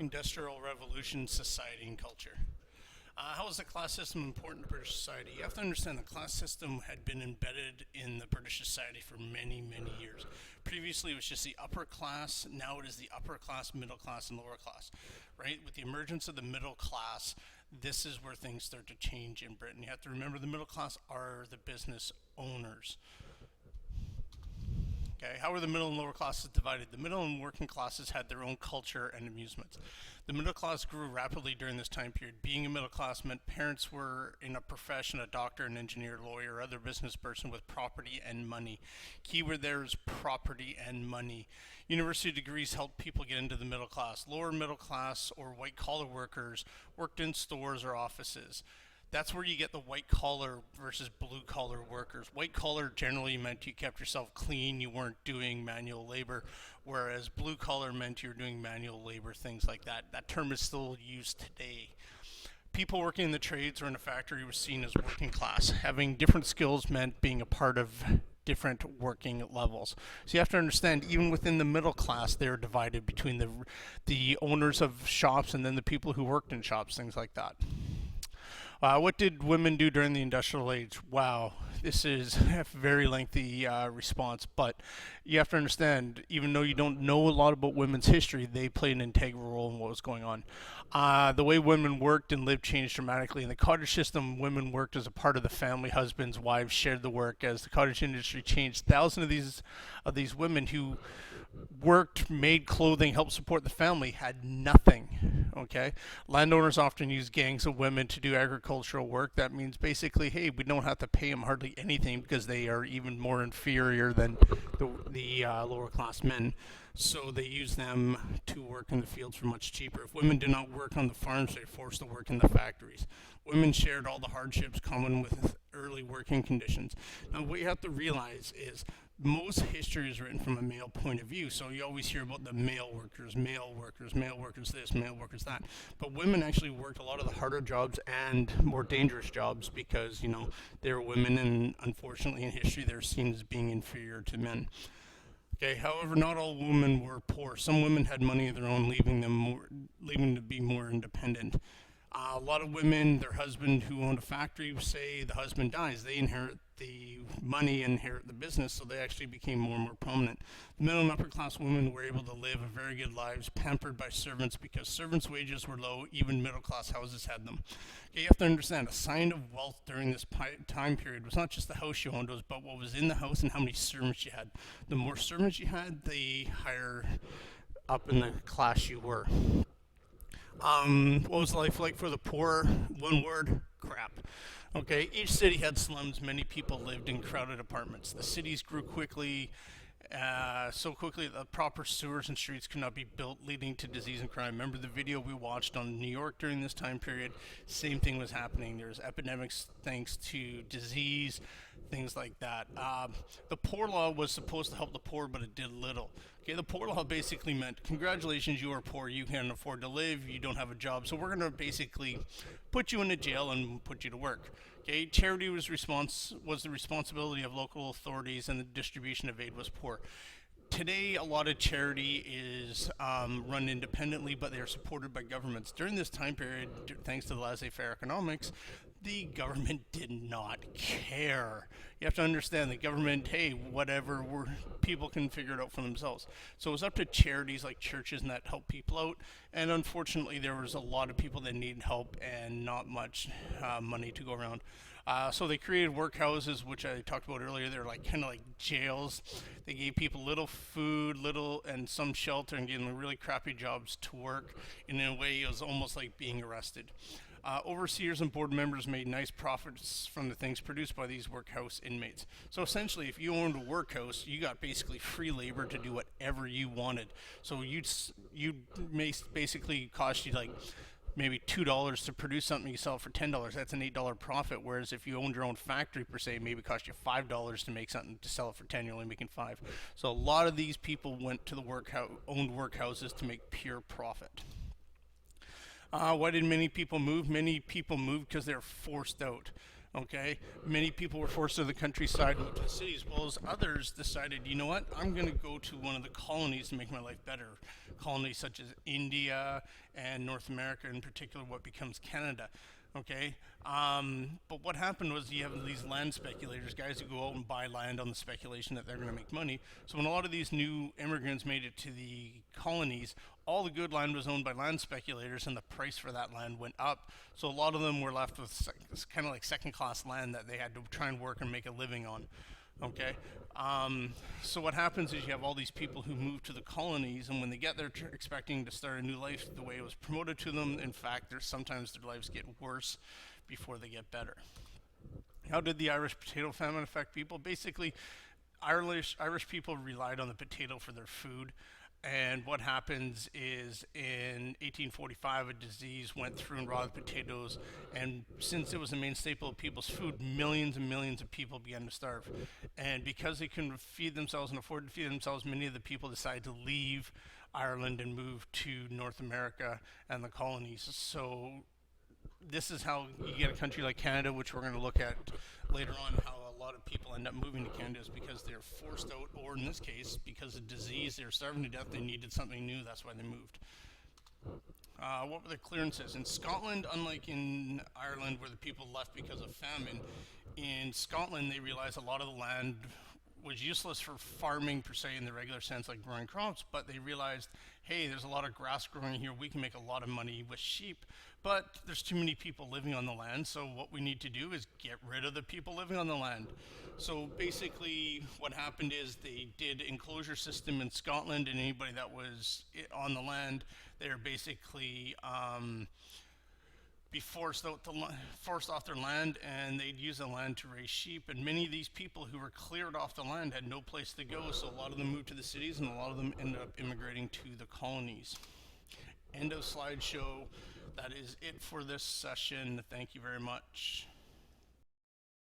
Industrial Revolution society and culture. How was the class system important to British society? You have to understand the class system had been embedded in the British society for many, many years. Previously, it was just the upper class. Now it is the upper class, middle class, and lower class. Right? With the emergence of the middle class, this is where things start to change in Britain. You have to remember the middle class are the business owners. Okay, how were the middle and lower classes divided? The middle and working classes had their own culture and amusements. The middle class grew rapidly during this time period. Being a middle class meant parents were in a profession, a doctor, an engineer, lawyer, or other business person with property and money. Keyword there is property and money. University degrees helped people get into the middle class. Lower middle class or white collar workers worked in stores or offices. That's where you get the white collar versus blue collar workers. White collar generally meant you kept yourself clean, you weren't doing manual labor, whereas blue collar meant you're doing manual labor, things like that. That term is still used today. People working in the trades or in a factory were seen as working class. Having different skills meant being a part of different working levels. So you have to understand, even within the middle class, they're divided between the owners of shops and then the people who worked in shops, things like that. What did women do during the industrial age? Wow, this is a very lengthy response, but you have to understand, even though you don't know a lot about women's history, they played an integral role in what was going on. The way women worked and lived changed dramatically. In the cottage system, women worked as a part of the family. Husbands, wives shared the work. As the cottage industry changed, thousands of these women who worked, made clothing, helped support the family had nothing. Okay, landowners often use gangs of women to do agricultural work. That means basically, hey, we don't have to pay them hardly anything because they are even more inferior than the lower class men. So they use them to work in the fields for much cheaper. If women did not work on the farms, they're forced to work in the factories. Women shared all the hardships common with early working conditions. Now, what you have to realize is most history is written from a male point of view. So you always hear about the male workers this, male workers that. But women actually worked a lot of the harder jobs and more dangerous jobs because, they're women, and unfortunately in history they're seen as being inferior to men. Okay, however, not all women were poor. Some women had money of their own, leaving to be more independent. A lot of women, their husband who owned a factory, say the husband dies, they inherit the money, inherit the business, so they actually became more and more prominent. The middle and upper class women were able to live a very good lives, pampered by servants because servants' wages were low, even middle class houses had them. Okay, you have to understand, a sign of wealth during this time period was not just the house you owned, but what was in the house and how many servants you had. The more servants you had, the higher up in the class you were. What was life like for the poor? One word, crap. Okay, each city had slums. Many people lived in crowded apartments. The cities grew quickly, so quickly that proper sewers and streets could not be built, leading to disease and crime. Remember the video we watched on New York during this time period? Same thing was happening. There was epidemics thanks to disease, things like that. The poor law was supposed to help the poor, but it did little. Okay, the poor law basically meant, congratulations, you are poor, you can't afford to live, you don't have a job, so we're going to basically put you into jail and put you to work. Okay, charity was the responsibility of local authorities, and the distribution of aid was poor. Today, a lot of charity is run independently, but they are supported by governments. During this time period, thanks to the laissez-faire economics, the government did not care. You have to understand the government, hey, whatever, people can figure it out for themselves. So it was up to charities like churches and that help people out. And unfortunately, there was a lot of people that needed help and not much money to go around. So they created workhouses, which I talked about earlier. They're kind of like jails. They gave people little food, and some shelter, and gave them really crappy jobs to work. And in a way, it was almost like being arrested. Overseers and board members made nice profits from the things produced by these workhouse inmates. So essentially, if you owned a workhouse, you got basically free labor to do whatever you wanted. So you'd basically cost you maybe $2 to produce something, you sell it for $10. That's an $8 profit. Whereas if you owned your own factory per se, maybe it cost you $5 to make something, to sell it for 10, you're only making 5. So a lot of these people went to the owned workhouses to make pure profit. Why did many people move? Many people moved because they were forced out. Okay, many people were forced to the countryside, moved to the cities. Well, as others decided, you know what, I'm going to go to one of the colonies to make my life better. Colonies such as India and North America, in particular, what becomes Canada. Okay, but what happened was you have these land speculators, guys who go out and buy land on the speculation that they're going to make money. So when a lot of these new immigrants made it to the colonies, all the good land was owned by land speculators, and the price for that land went up. So a lot of them were left with kind of like second-class land that they had to try and work and make a living on. Okay, so what happens is you have all these people who move to the colonies, and when they get there expecting to start a new life the way it was promoted to them, in fact, there's sometimes their lives get worse before they get better. How did the Irish potato famine affect people? Basically, Irish people relied on the potato for their food. And what happens is in 1845, a disease went through and robbed potatoes. And since it was a main staple of people's food, millions and millions of people began to starve. And because they couldn't feed themselves and afford to feed themselves, many of the people decided to leave Ireland and move to North America and the colonies. So this is how you get a country like Canada, which we're going to look at later on, how a lot of people end up moving to Canada is because they're forced out, or in this case, because of disease, they were starving to death, they needed something new, that's why they moved. What were the clearances? In Scotland, unlike in Ireland where the people left because of famine, in Scotland they realized a lot of the land was useless for farming per se in the regular sense, like growing crops, but they realized, hey, there's a lot of grass growing here, we can make a lot of money with sheep, but there's too many people living on the land, so what we need to do is get rid of the people living on the land. So basically what happened is they did enclosure system in Scotland, and anybody that was on the land, they're basically be forced off their land, and they'd use the land to raise sheep. And many of these people who were cleared off the land had no place to go, so a lot of them moved to the cities, and a lot of them ended up immigrating to the colonies. End of slideshow. That is it for this session. Thank you very much.